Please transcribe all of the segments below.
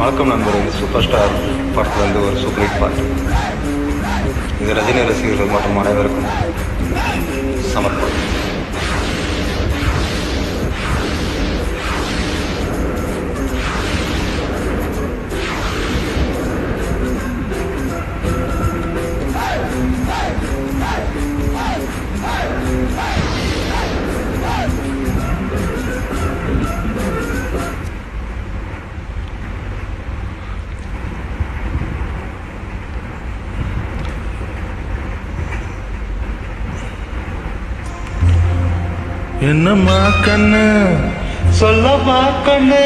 வணக்கம் நண்பர்கள். Super star படத்துலேருந்து ஒரு சூப்பர் ஹிட் பாட்டு. இது ரஜினி ரசிகர்கள் மற்றும் அனைவருக்கும் சமர்ப்பணம். என்னம்மா கண்ணு சொல்லம்மா கண்ணு,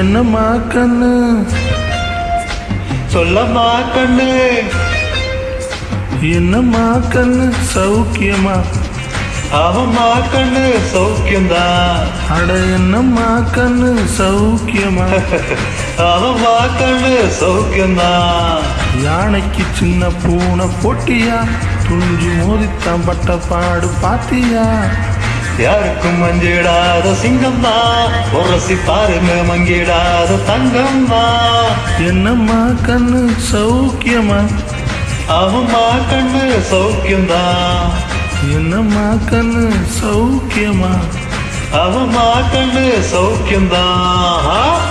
என்னம்மா கண்ணு சொல்லம்மா கண்ணு, என்னம்மா கண்ணு சௌக்கியமா? அவம்மா கண்ணு சௌக்கியம்தான். அட என்னம்மா கண்ணு சௌக்கியமா? அவம்மா கண்ணு சௌக்கியம்தான். யானைக்கு சின்ன பூனை போட்டியா, துணிஞ்சு மோதித்தான் பட்ட பாடு பாத்தியா? யாருக்கும் மஞ்சிடாத சிங்கம் தான், உரசி பாருங்க மங்கிடாத தங்கம் தான். என்னம்மா கண்ணு சௌக்கியமா? அவம்மா கண்ணு சௌக்கியம்தான். என்னம்மா கண்ணு சௌக்கியமா? அவம்மா கண்ணு சௌக்கியம்தான்.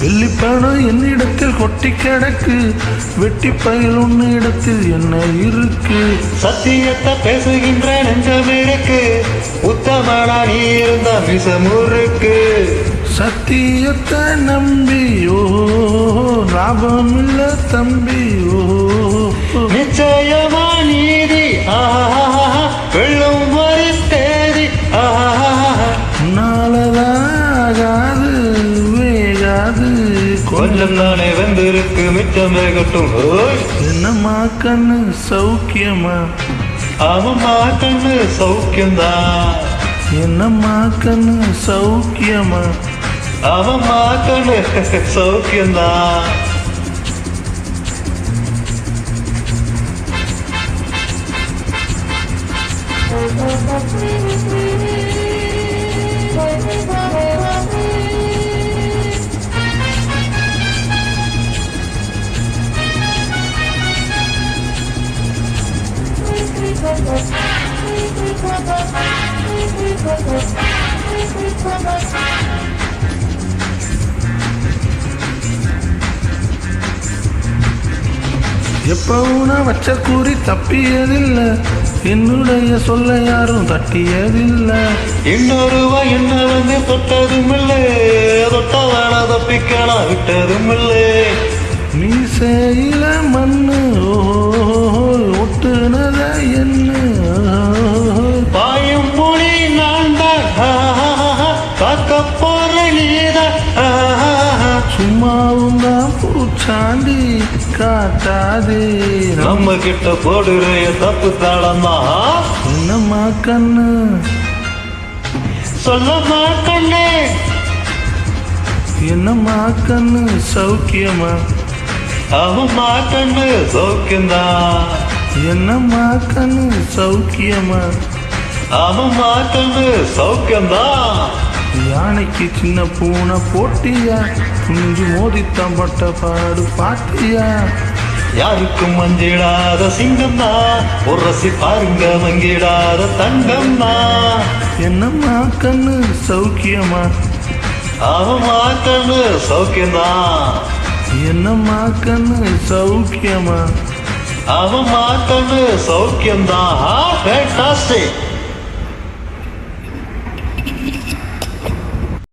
வெள்ளிப்பணம் என்னிடத்தில் கொட்டி கிடக்கு, வெட்டி பயல் உன்னிடத்தில் என்ன இருக்கு? சத்தியத்தை பேசுகின்ற நெஞ்சம் இருக்கு, உத்தமனா நீ இருந்த மிசமுருக்கு. சத்தியத்தை நம்பியோ லாபம் இல்ல தம்பியோ, நிச்சயமா நீதி வெள்ளும் வரி தேதி நாளதாகாது கொஞ்சம் தானே வந்திருக்கு மிச்சம் வேகட்டும். என்னம்மா கண்ணு சௌக்கியமா? அவம்மா கண்ணு சௌக்கியம்தான். என்னம்மா கண்ணு சௌக்கியமா? அவம்மா கண்ணு சௌக்கியம்தான். எப்பவும் நான் வச்ச கூறி தப்பியதில்லை, என்னுடைய சொல்ல யாரும் தட்டியதில்லை. இன்னொருவா என்ன வந்து தொட்டதும் இல்லை, தொட்டவன தப்பிக்கலாம் விட்டதும் இல்லை. மீசையில மண்ணு ஒட்டுனத என்ன பாயும் புலி நான் தான் காக்க போற நீதான். சும்மாவும் தான் பூச்சாண்டி காட்டாதே, நம்ம கிட்ட போடுற தப்பு தாளம்மா. என்னம்மா கண்ணு சொல்லம்மா கண்ணு, என்னம்மா கண்ணு சௌக்கியமா? அவம்மா கண்ணு சௌக்கியம்தான். என்னம்மா கண்ணு சௌக்கியமா? அவம்மா கண்ணு சௌக்கியம்தான். யானைக்கு சின்ன பூனை போட்டியா, துணிஞ்சு மோதித்தான் பட்ட பாடு பாத்தியா? யாருக்கும் மஞ்சிடாத சிங்கம் தான், உரசி பாருங்க மங்கிடாத தங்கம் தான். என்னம்மா கண்ணு சௌக்கியமா? அவம்மா கண்ணு சௌக்கியம்தான். என்னம்மா கண்ணு சௌக்கியமா? அவம்மா கண்ணு சௌக்கியம்தான். ஃபேண்டாஸ்டிக்.